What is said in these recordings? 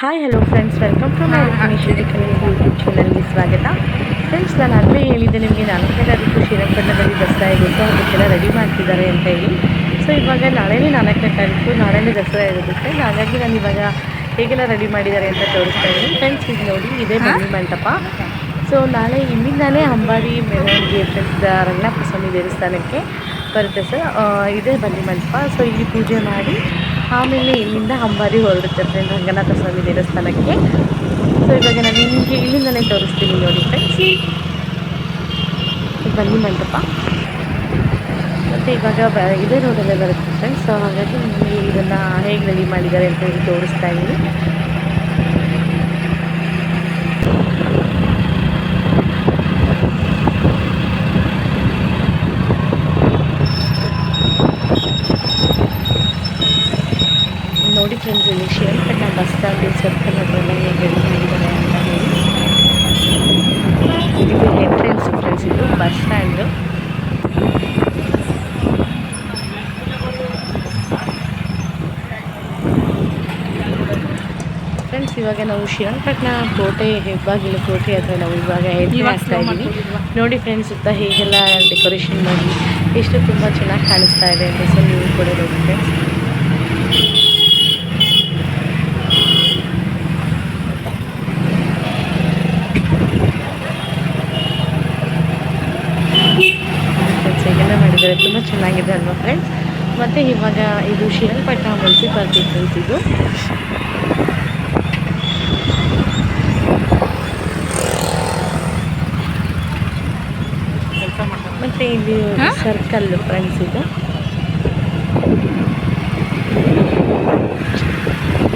Hi hello friends, welcome to my Shrikarani YouTube ಚಾನಲ್ಗೆ ಸ್ವಾಗತ. Friends, ನಾನು ಆಗಲೇ ಹೇಳಿದ್ದೆ ನಿಮಗೆ 4ನೇ ತಾರೀಕು ಶ್ರೀರಂಗಪಟ್ಟಣದಲ್ಲಿ ದಸರಾ ಇದೆ. ಸೊ ಅದಕ್ಕೆಲ್ಲ ರೆಡಿ ಮಾಡ್ತಿದ್ದಾರೆ ಅಂತ ಹೇಳಿ. ಸೊ ಇವಾಗ ನಾಳೆನೇ 4ನೇ ತಾರೀಕು, ನಾಳೆನೇ ದಸರಾ ಇರೋದು ಫ್ರೆಂಡ್. ಹಾಗಾಗಿ ನಾನು ಇವಾಗ ಹೇಗೆಲ್ಲ ರೆಡಿ ಮಾಡಿದ್ದಾರೆ ಅಂತ ತೋರಿಸ್ತಾ ಇದ್ದೀನಿ ಫ್ರೆಂಡ್ಸ್. ಈಗ ನೋಡಿ, ಇದೇ ಬನ್ನಿ ಮಂಟಪ. ಸೊ ನಾಳೆ ಇಲ್ಲಿಂದಾನೇ ಅಂಬಾರಿ ಮೆರವಣಿಗೆ ಫ್ರೆಂಡ್ಸ್ ರಂಗನಾಥ ಸ್ವಾಮಿ ದೇವಸ್ಥಾನಕ್ಕೆ ಬರುತ್ತೆ ಸರ್. ಇದೇ ಬನ್ನಿ ಮಂಟಪ. ಸೊ ಇಲ್ಲಿ ಪೂಜೆ ಮಾಡಿ ಆಮೇಲೆ ಇಲ್ಲಿಂದ ಅಂಬಾರಿ ಹೊರಡುತ್ತೆ ಫ್ರೆಂಡ್ ರಂಗನಾಥ ಸ್ವಾಮಿ ದೇವಸ್ಥಾನಕ್ಕೆ. ಸೊ ಇವಾಗ ನಾನು ನಿಮಗೆ ಇಲ್ಲಿಂದಲೇ ತೋರಿಸ್ತೀನಿ ನೋಡಿ ಫ್ರೆಂಡ್ಸ್. ಬನ್ನಿ ಮಂಟಪ ಮತ್ತು ಇವಾಗ ಇದೇ ರೋಡಲ್ಲೇ ಬರುತ್ತೆ ಫ್ರೆಂಡ್ಸ್. ಸೊ ಹಾಗಾಗಿ ನಿಮಗೆ ಇದನ್ನು ಹೇಗೆ ರೆಡಿ ಮಾಡಿದ್ದಾರೆ ಅಂತ ಹೇಳಿ ತೋರಿಸ್ತಾ ಇದ್ದೀನಿ. ನೋಡಿ ಫ್ರೆಂಡ್ಸ್, ಇಲ್ಲಿ ಶ್ರೀರಂಗಪಟ್ಟಣ ಬಸ್ ಸ್ಟ್ಯಾಂಡ್ ಸರ್ಕಲ್ ಹತ್ರೆಲ್ಲ ಹೇಗೆ ರೆಡಿ ಮಾಡಿದ್ದಾರೆ ಅಂತ ಹೇಳಿ. ಇದು ಎಂಟ್ರೆನ್ಸ್ ಫ್ರೆಂಡ್ಸ್, ಇದು ಬಸ್ ಸ್ಟ್ಯಾಂಡು. ಫ್ರೆಂಡ್ಸ್, ಇವಾಗ ನಾವು ಶ್ರೀರಂಗಪಟ್ಟಣ ಕೋಟೆ ಹೆಬ್ಬಾಗಿಲು ಕೋಟೆ ಹತ್ರ ನಾವು ಇವಾಗ ಎಂಟ್ರಿ ಆಗ್ತಾ ಇದ್ದೀವಿ. ನೋಡಿ ಫ್ರೆಂಡ್ಸ್, ಸುತ್ತ ಹೇಗೆಲ್ಲ ಡೆಕೋರೇಷನ್ ಮಾಡಿ ಎಷ್ಟು ತುಂಬ ಚೆನ್ನಾಗಿ ಕಾಣಿಸ್ತಾ ಇದೆ ಅಂತ. ಸೊ ನೀವು ಕೂಡ ನೋಡಿ ಫ್ರೆಂಡ್ಸ್. ಹೇಗೆಲ್ಲ ಮಾಡಿದ್ದಾರೆ, ತುಂಬ ಚೆನ್ನಾಗಿದೆ ಅಲ್ವಾ ಫ್ರೆಂಡ್ಸ್. ಮತ್ತು ಇವಾಗ ಇದು ಶ್ರೀರಂಗಪಟ್ಟಣ ಮುನ್ಸಿಪಾಲ್ಟಿ ಫ್ರೆಂಡ್ಸ್. ಇದು ಮತ್ತು ಇಲ್ಲಿ ಸರ್ಕಲ್ ಫ್ರೆಂಡ್ಸ್. ಇದು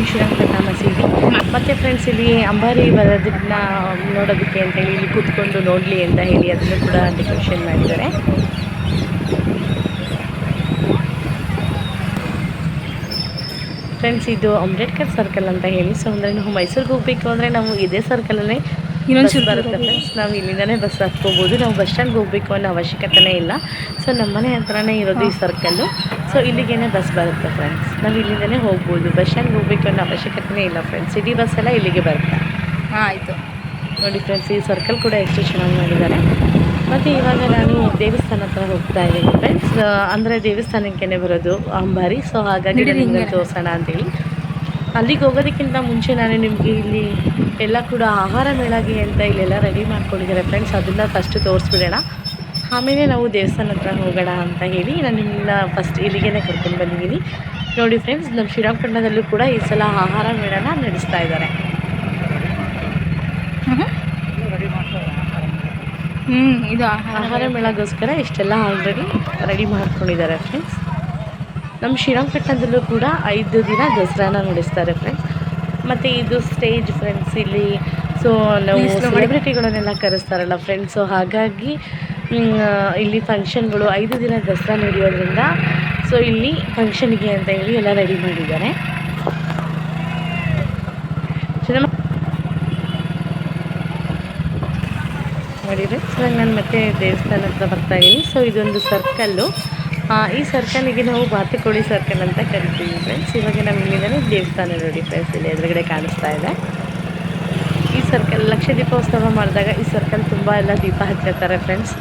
ಶ್ರೀರಂಗಪಟ್ಟಣ ಮಸೀದಿ. ಮತ್ತು ಫ್ರೆಂಡ್ಸ್, ಇಲ್ಲಿ ಅಂಬಾರಿ ಬರೋದನ್ನ ನೋಡೋದಕ್ಕೆ ಅಂತ ಹೇಳಿ ಇಲ್ಲಿ ಕೂತ್ಕೊಂಡು ನೋಡಲಿ ಅಂತ ಹೇಳಿ ಅದನ್ನು ಕೂಡ ಡೆಕೋರೇಷನ್ ಮಾಡಿದ್ದಾರೆ. ಫ್ರೆಂಡ್ಸ್, ಇದು ಅಂಬೇಡ್ಕರ್ ಸರ್ಕಲ್ ಅಂತ ಹೇಳಿ. ಸೊ ಅಂದರೆ ನಾವು ಮೈಸೂರಿಗೆ ಹೋಗಬೇಕು ಅಂದರೆ ನಾವು ಇದೇ ಸರ್ಕಲಲ್ಲೇ ಇನ್ನೊಂದು ಬರುತ್ತೆ ಫ್ರೆಂಡ್ಸ್. ನಾವು ಇಲ್ಲಿಂದನೇ ಬಸ್ ಹತ್ಕೋಬೋದು. ನಾವು ಬಸ್ ಸ್ಟ್ಯಾಂಡ್ಗೆ ಹೋಗಬೇಕು ಅನ್ನೋ ಅವಶ್ಯಕತೆನೇ ಇಲ್ಲ. ಸೊ ನಮ್ಮ ಮನೆ ಹತ್ರನೇ ಇರೋದು ಈ ಸರ್ಕಲ್ಲು. ಸೊ ಇಲ್ಲಿಗೇನೆ ಬಸ್ ಬರುತ್ತೆ ಫ್ರೆಂಡ್ಸ್. ನಾವು ಇಲ್ಲಿಂದನೇ ಹೋಗ್ಬೋದು. ಬಸ್ ಸ್ಟ್ಯಾಂಡ್ಗೆ ಹೋಗಬೇಕು ಅನ್ನೋ ಅವಶ್ಯಕತೆನೇ ಇಲ್ಲ ಫ್ರೆಂಡ್ಸ್. ಸಿಟಿ ಬಸ್ ಎಲ್ಲ ಇಲ್ಲಿಗೆ ಬರುತ್ತೆ. ಆಯಿತು ನೋಡಿ ಫ್ರೆಂಡ್ಸ್, ಈ ಸರ್ಕಲ್ ಕೂಡ ಎಷ್ಟು ಚೆನ್ನಾಗಿ ಮಾಡಿದ್ದಾರೆ. ಮತ್ತು ಇವಾಗ ನಾನು ದೇವಸ್ಥಾನ ಹತ್ರ ಹೋಗ್ತಾ ಇದ್ದೀನಿ ಫ್ರೆಂಡ್ಸ್. ಅಂದರೆ ದೇವಸ್ಥಾನಕ್ಕೇ ಬರೋದು ಅಂಬಾರಿ. ಸೊ ಹಾಗಾಗಿ ನಿಮಗೆ ತೋರಿಸೋಣ ಅಂತೇಳಿ. ಅಲ್ಲಿಗೆ ಹೋಗೋದಕ್ಕಿಂತ ಮುಂಚೆ ನಾನು ನಿಮಗೆ ಇಲ್ಲಿ ಎಲ್ಲ ಕೂಡ ಆಹಾರ ಮೇಳಗೆ ಅಂತ ಇಲ್ಲೆಲ್ಲ ರೆಡಿ ಮಾಡ್ಕೊಂಡಿದ್ದಾರೆ ಫ್ರೆಂಡ್ಸ್. ಅದನ್ನು ಫಸ್ಟ್ ತೋರಿಸ್ಬಿಡೋಣ, ಆಮೇಲೆ ನಾವು ದೇವಸ್ಥಾನ ಹತ್ರ ಹೋಗೋಣ ಅಂತ ಹೇಳಿ ನಾನು ನಿಮ್ಮನ್ನ ಫಸ್ಟ್ ಇಲ್ಲಿಗೆ ಕರ್ಕೊಂಡು ಬಂದಿದ್ದೀನಿ. ನೋಡಿ ಫ್ರೆಂಡ್ಸ್, ನಮ್ಮ ಶ್ರೀರಂಗಪಟ್ಟಣದಲ್ಲೂ ಕೂಡ ಈ ಸಲ ಆಹಾರ ಮೇಳನ ನಡೆಸ್ತಾ ಇದ್ದಾರೆ. ಇದು ಆಹಾರ ಮೇಳಗೋಸ್ಕರ ಇಷ್ಟೆಲ್ಲ ಆಲ್ರೆಡಿ ರೆಡಿ ಮಾಡ್ಕೊಂಡಿದ್ದಾರೆ ಫ್ರೆಂಡ್ಸ್. ನಮ್ಮ ಶ್ರೀರಂಗಪಟ್ಟಣದಲ್ಲೂ ಕೂಡ 5 ದಿನ ದಸರಾನ ನಡೆಸ್ತಾರೆ ಫ್ರೆಂಡ್ಸ್. ಮತ್ತು ಇದು ಸ್ಟೇಜ್ ಫ್ರೆಂಡ್ಸ್. ಇಲ್ಲಿ ಸೊ ನಾವು ಸೆಲೆಬ್ರಿಟಿಗಳನ್ನೆಲ್ಲ ಕರೆಸ್ತಾರಲ್ಲ ಫ್ರೆಂಡ್ಸ್. ಸೊ ಹಾಗಾಗಿ ಇಲ್ಲಿ ಫಂಕ್ಷನ್ಗಳು 5 ದಿನ ದಸರಾ ನಡೆಯೋದ್ರಿಂದ ಸೊ ಇಲ್ಲಿ ಫಂಕ್ಷನ್ಗೆ ಅಂತ ಹೇಳಿ ಎಲ್ಲ ರೆಡಿ ಮಾಡಿದ್ದಾರೆ. ನೋಡಿದರೆ ಇವಾಗ ನಾನು ಮತ್ತೆ ದೇವಸ್ಥಾನ ಹತ್ರ ಬರ್ತಾಯಿದ್ದೀನಿ. ಸೊ ಇದೊಂದು ಸರ್ಕಲ್ಲು. ಈ ಸರ್ಕಲ್ಲಿಗೆ ನಾವು ಬಾತುಕೋಳಿ ಸರ್ಕಲ್ ಅಂತ ಕರಿತೀವಿ ಫ್ರೆಂಡ್ಸ್. ಇವಾಗ ನಮ್ಮ ಇಲ್ಲಿಂದಲೇ ದೇವಸ್ಥಾನ ನೋಡಿ ಫ್ರೆಂಡ್ಸ್. ಇಲ್ಲಿ ಎದುರುಗಡೆ ಕಾಣಿಸ್ತಾ ಇದೆ ಈ ಸರ್ಕಲ್. ಲಕ್ಷ ದೀಪೋತ್ಸವ ಮಾಡಿದಾಗ ಈ ಸರ್ಕಲ್ ತುಂಬ ಎಲ್ಲ ದೀಪ ಹಚ್ಚಿರ್ತಾರೆ ಫ್ರೆಂಡ್ಸ್.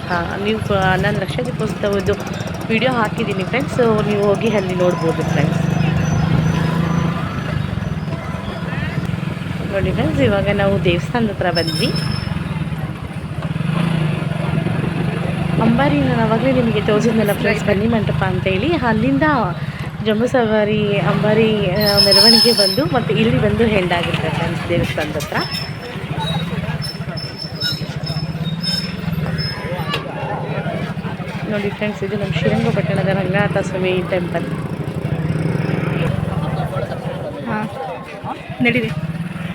ನೀವು ನಾನು ಲಕ್ಷ ದೀಪೋತ್ಸವದ್ದು ವಿಡಿಯೋ ಹಾಕಿದ್ದೀನಿ ಫ್ರೆಂಡ್ಸ್. ಸೊ ನೀವು ಹೋಗಿ ಅಲ್ಲಿ ನೋಡ್ಬೋದು ಫ್ರೆಂಡ್ಸ್. ನೋಡಿ ಫ್ರೆಂಡ್ಸ್, ಇವಾಗ ನಾವು ದೇವಸ್ಥಾನದ ಹತ್ರ ಬಂದ್ವಿ. ಅಂಬಾರಿ ನಾನು ಆವಾಗಲೇ ನಿಮಗೆ ತೋರಿಸಿದ್ನಲ್ಲ ಫ್ರೆಂಡ್ಸ್, ಬನ್ನಿ ಮಂಟಪ ಅಂತೇಳಿ. ಅಲ್ಲಿಂದ ಜಂಬೂ ಸವಾರಿ ಅಂಬಾರಿ ಮೆರವಣಿಗೆ ಬಂದು ಮತ್ತು ಇಲ್ಲಿ ಬಂದು ಹೆಂಡಾಗುತ್ತೆ ಫ್ರೆಂಡ್ಸ್ ದೇವಸ್ಥಾನದ ಹತ್ರ. ನೋಡಿ ಫ್ರೆಂಡ್ಸ್, ಇದು ನಮ್ಮ ಶ್ರೀರಂಗಪಟ್ಟಣದ ರಂಗನಾಥ ಸ್ವಾಮಿ ಟೆಂಪಲ್. ನಡೀರಿ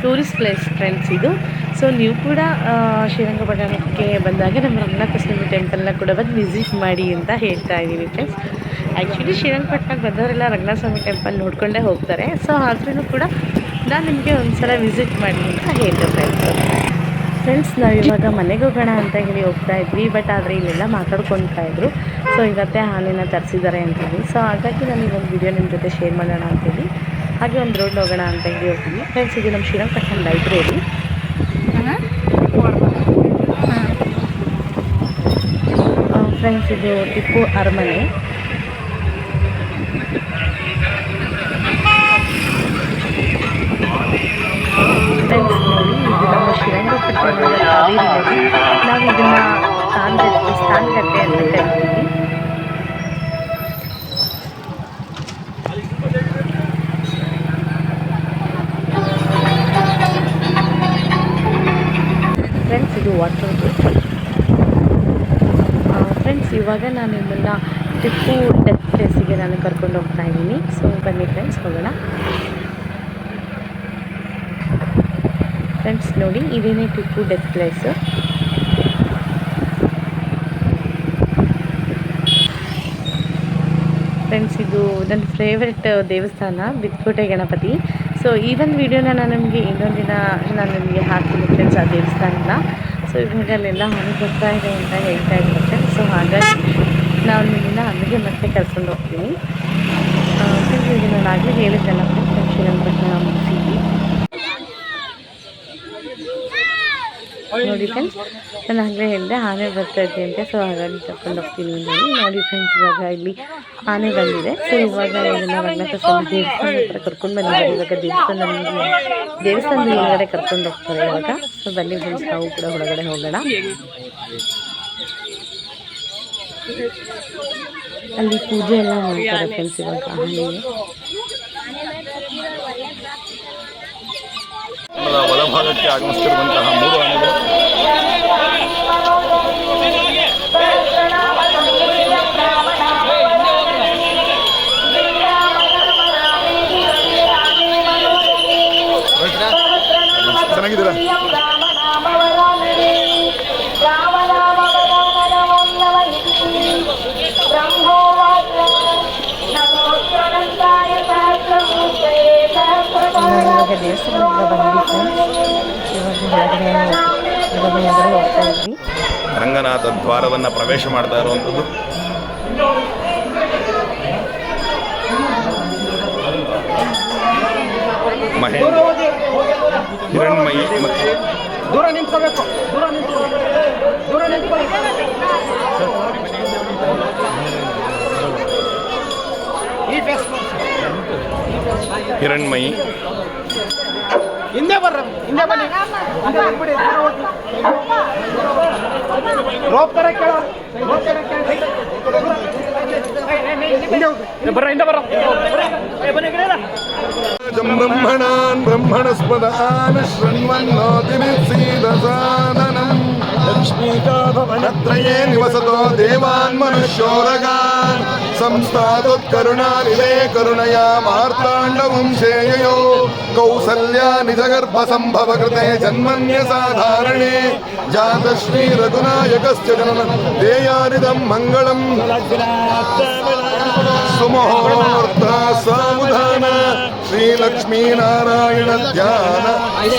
ಟೂರಿಸ್ಟ್ ಪ್ಲೇಸ್ ಫ್ರೆಂಡ್ಸ್ ಇದು. ಸೊ ನೀವು ಕೂಡ ಶ್ರೀರಂಗಪಟ್ಟಣಕ್ಕೆ ಬಂದಾಗ ನಮ್ಮ ರಂಗನಾಥ ಸ್ವಾಮಿ ಟೆಂಪಲ್ನ ಕೂಡ ಬಂದು ವಿಸಿಟ್ ಮಾಡಿ ಅಂತ ಹೇಳ್ತಾ ಇದ್ದೀನಿ ಫ್ರೆಂಡ್ಸ್. ಆ್ಯಕ್ಚುಲಿ ಶ್ರೀರಂಗಪಟ್ಟಣಕ್ಕೆ ಬಂದವರೆಲ್ಲ ರಂಗನಾಥ ಸ್ವಾಮಿ ಟೆಂಪಲ್ ನೋಡಿಕೊಂಡೇ ಹೋಗ್ತಾರೆ. ಸೊ ಆದ್ರೂ ಕೂಡ ನಾನು ನಿಮಗೆ ಒಂದು ಸಲ ವಿಸಿಟ್ ಮಾಡಿ ಅಂತ ಹೇಳಿದೆ ಫ್ರೆಂಡ್ಸ್. ನಾವು ಇವಾಗ ಮನೆಗೆ ಹೋಗೋಣ ಅಂತ ಹೇಳಿ ಹೋಗ್ತಾ ಇದ್ವಿ. ಬಟ್ ಆದರೆ ಇಲ್ಲೆಲ್ಲ ಮಾತಾಡ್ಕೊತಾ ಇದ್ರು. ಸೊ ಇವತ್ತೇ ಹಾಲನ್ನು ತರಿಸಿದ್ದಾರೆ ಅಂತೇಳಿ. ಸೊ ಹಾಗಾಗಿ ನಾನು ಈ ಒಂದು ವಿಡಿಯೋ ನಿಮ್ಮ ಜೊತೆ ಶೇರ್ ಮಾಡೋಣ ಅಂತೇಳಿ ಹಾಗೆ ಒಂದು ರೋಡ್ ಹೋಗೋಣ ಅಂತ ಹೇಳಿ ಹೋಗ್ತೀವಿ. ಫ್ರೆಂಡ್ಸ್, ಇದು ನಮ್ಮ ಶ್ರೀರಂಗಪಟ್ಟಣ ಲೈಬ್ರರಿ. ಫ್ರೆಂಡ್ಸ್, ಇದು ಟಿಪ್ಪು ಅರಮನೆ. ಫ್ರೆಂಡ್ಸ್ ನೋಡಿ, ಇದು ನಮ್ಮ ಶ್ರೀರಂಗಪಟ್ಟಣದ ಕಾವೇರಿ ನದಿ. ನಾವು ಇದನ್ನು ಸ್ನಾನಗಟ್ಟೆ ಅಂತ ಕರಿತೀವಿ. ಫ್ರೆಂಡ್ಸ್, ಇದು ವಾಟರ್ ಗೇಟ್. ಫ್ರೆಂಡ್ಸ್, ಇವಾಗ ನಾನು ನಿಮ್ಮನ್ನು ಟಿಪ್ಪು ಡೆತ್ ಪ್ಲೇಸಿಗೆ ನಾನು ಕರ್ಕೊಂಡು ಹೋಗ್ತಾ ಇದ್ದೀನಿ. ಸೊ ಬನ್ನಿ ಫ್ರೆಂಡ್ಸ್, ಹೋಗೋಣ. ಫ್ರೆಂಡ್ಸ್ ನೋಡಿ, ಇದೇನೇ ಟಿಪ್ಪು ಡೆತ್ ಪ್ಲೇಸು. ಫ್ರೆಂಡ್ಸ್, ಇದು ನನ್ನ ಫೇವ್ರೆಟ್ ದೇವಸ್ಥಾನ ಬಿದ್ಕೋಟೆ ಗಣಪತಿ. ಸೊ ಈ ಒಂದು ವಿಡಿಯೋನ ನಾನು ನಿಮಗೆ ಇನ್ನೊಂದು ದಿನ ನಾನು ನಿಮಗೆ ಹಾಕ್ತೀನಿ ಫ್ರೆಂಡ್ಸ್, ಆ ದೇವಸ್ಥಾನನ. ಸೊ ಇವಾಗ ಅಲ್ಲೆಲ್ಲ ಹಾನಿ ಬರ್ತಾ ಇದೆ ಅಂತ ಹೇಳ್ತಾ ಇದ್ದೀನಿ ಫ್ರೆಂಡ್ಸ್. ಸೊ ಹಾಗಾಗಿ ನಾನು ನಿಮ್ಮನ್ನ ಅಲ್ಲಿಗೆ ಮತ್ತೆ ಕರ್ಕೊಂಡು ಹೋಗ್ತೀನಿ. ಫ್ರೆಂಡ್ಸ್, ಈಗ ನಾನು ಆಗಲೇ ಹೇಳಿದ್ದೆಲ್ಲ ಫ್ರೆಂಡ್ಸ್, ಶ್ರೀರಂಗಪಟ್ಟಣ ಮುಗಿಸಿದ್ವಿ. ನೋಡಿ ಫ್ರೆಂಡ್ಸ್, ನಾನು ಆಗಲೇ ಹೇಳಿದೆ ಆನೆ ಬರ್ತಾ ಇದೆ ಅಂತ. ಸೊ ಹಾಗಾಗಿ ಕರ್ಕೊಂಡು ಹೋಗ್ತೀನಿ ನೋಡಿ ಫ್ರೆಂಡ್ಸ್. ಇವಾಗ ಇಲ್ಲಿ ಆನೆ ಬಂದಿದೆ. ಸೊ ಇವಾಗ ಇದನ್ನು ರಂಗನಾಥಸ್ವಾಮಿ ದೇವಸ್ಥಾನ ಹತ್ರ ಕರ್ಕೊಂಡು ಬಂದಿದ್ದಾರೆ. ಇವಾಗ ದೇವಸ್ಥಾನದ ಒಳಗಡೆ ಕರ್ಕೊಂಡು ಹೋಗ್ತಾರೆ ಇವಾಗ. ಸೊ ಬನ್ನಿ ಫ್ರೆಂಡ್ಸ್, ನಾವು ಕೂಡ ಒಳಗಡೆ ಹೋಗೋಣ. ಅಲ್ಲಿ ಪೂಜೆ ಎಲ್ಲ ಮಾಡ್ತಾರೆ ಫ್ರೆಂಡ್ಸ್ ಇವಾಗ ಆನೆಗೆ. ಒಳಭಾಗಕ್ಕೆ ಆಗಮಿಸುತ್ತಿರುವಂತಹ 3 ಆನೆಗಳು ಚೆನ್ನಾಗಿದ್ದೀರಾ? ಇವಾಗ ದೇವಸ್ಥಾನದಿಂದ ಬಂದಿದ್ದೆ. ಹೋಗ್ತಾ ಇದ್ವಿ. ರಂಗನಾಥ ದ್ವಾರವನ್ನು ಪ್ರವೇಶ ಮಾಡ್ತಾ ಇರುವಂಥದ್ದು. ಮಹೇಂದ್ರ, ಹಿರಣ್ಮಯಿ ಮತ್ತು ದೂರ ನಿಂತ್ಕೋಬೇಕು. ಹಿರಣ್ಮಯಿ, ಹಿಂದೆ ಬನ್ನಿ. ರೋಪ್ ತರ ಕೇಳ. ಬ್ರಹ್ಮಣಾನ್ ಬ್ರಹ್ಮಣಸ್ಪದಾನ್ ಶೃಣ್ವನ್ನೋತಿಮಿತ್ಸೀದಸಾದನಂ ಲಕ್ಷ್ಮೀಕಾಭವನತ್ರಯೇ ನಿವಸತೋ ದೇವಾನ್ ಮನುಷ್ಯೋರಗಾನ್ ಸಂಸ್ಥಾತೋತ್ಕರುಣಾನಿಧೇ ಕರುಣಯಾ ಮಾರ್ತಾಂಡವಂಶೇಯೋ ಕೌಸಲ್ಯಾ ನಿಜಗರ್ಭ ಸಂಭವ ಕೃತೆ ಜನ್ಮನ್ಯ ಸಾಧಾರಣೆ ಜಾತಶ್ರೀ ರಘುನಾಯಕಸ್ಯ ಜನನ ದೇಯಾರಿದಂ ಮಂಗಳಂ ಸುಮುಹೂರ್ತ ಸಾವಧಾನ ಶ್ರೀ ಲಕ್ಷ್ಮೀನಾರಾಯಣ ಧ್ಯಾನ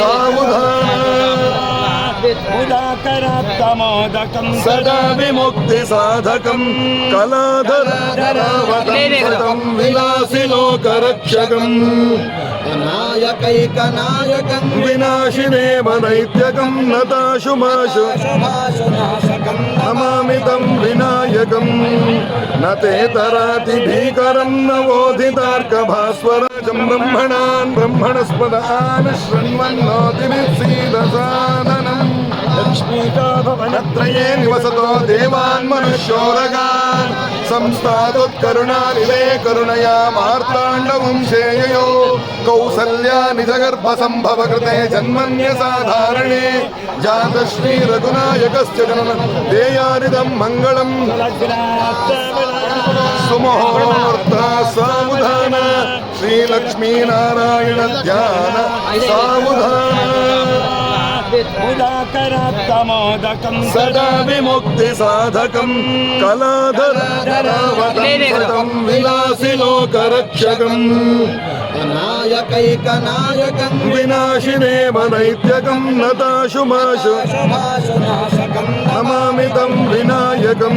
ಸಾವಧಾನ ಉದಾಕರಾತ್ತಮೋದಕಂ ಸದಾ ವಿಮುಕ್ತಿ ಸಾಧಕಂ ಕಲಾಧರಂ ವಿಲಾಸಿ ಲೋಕರಕ್ಷಕಂ ನಾಯಕೈಕನಾಯಕಂ ವಿನಾಶಿನೇವ ನೈತ್ಯಕಂ ನತಾಶುಮಾಶು ನಮಾಮಿ ತಂ ವಿನಾಯಕಂ ನತೇ ತರಾತಿ ಭೀಕರಂ ನವೋಧಿತಾರ್ಕ ಭಾಸ್ವರಾಜಂ ಬ್ರಹ್ಮಣಾನ್ ಬ್ರಹ್ಮಣಸ್ಪದಾನ್ ಶೃಣ್ವನ್ನೋತಿಮಿತ್ಸೀದಸಾದನಂ ಲಕ್ಷ್ಮೀಕಾಭವನತ್ರಯೇ ನಿವಸತೋ ದೇವಾನ್ ಮನುಷ್ಯೋರಗಾನ್ ಸಂಸ್ಥಾತೋತ್ಕರುಣಾನಿಧೇ ಕರುಣಯಾ ಮಾರ್ತಾಂಡವಂಶೇಯೋ ಕೌಸಲ್ಯಾ ನಿಜಗರ್ಭ ಸಂಭವ ಕೃತೆ ಜನ್ಮನ್ಯ ಸಾಧಾರಣೆ ಜಾತಶ್ರೀ ರಘುನಾಯಕಸ್ಯ ಜನನ ದೇಯಾರಿದಂ ಮಂಗಳಂ ಸುಮುಹೂರ್ತ ಸಾವಧಾನ ಶ್ರೀ ಲಕ್ಷ್ಮೀನಾರಾಯಣ ಧ್ಯಾನ ಸಾವಧಾನ ಉದಾಕರಾತ್ತಮೋದಕಂ ಸದಾ ವಿಮುಕ್ತಿ ಸಾಧಕಂ ಕಲಾಧರಂ ವಿಲಾಸಿ ಲೋಕರಕ್ಷಕಂ ನಾಯಕೈಕನಾಯಕಂ ವಿನಾಶಿನೇವ ನೈತ್ಯಕಂ ನತಾಶುಮಾಶು ನಮಾಮಿ ತಂ ವಿನಾಯಕಂ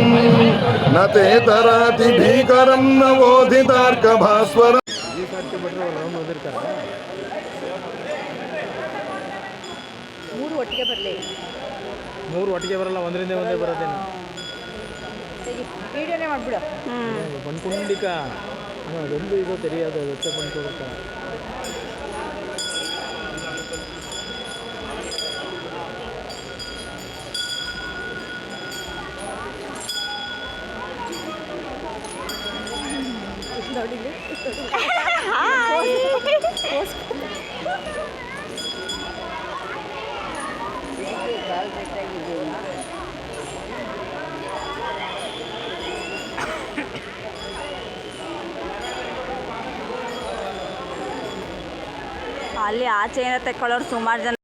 ನತೇ ತರಾತಿ ಭೀಕರಂ ನವೋಧಿತಾರ್ಕ ಭಾಸ್ವರ. ಒಟ್ಟಿಗೆ ಬರಲಿ. 3 ಒಟ್ಟಿಗೆ ಬರಲ್ಲ, ಒಂದರಿಂದ ಒಂದೇ ಬರೋದೇನು. ವಿಡಿಯೋನೇ ಮಾಡಿಬಿಡು. ಪಂಕುಂಡಿಕ ಅದೊಂದು ಇದು ತೆರೆಯೋದು ಅದಕ್ಕೆ ಪಂಕುಂಡಿಕ. ನೋಡಿಲಿ ಅಲ್ಲಿ ಆಚೆಯಿಂದ ತೆಕ್ಕೊಳ್ಳೋರು ಸುಮಾರು ಜನ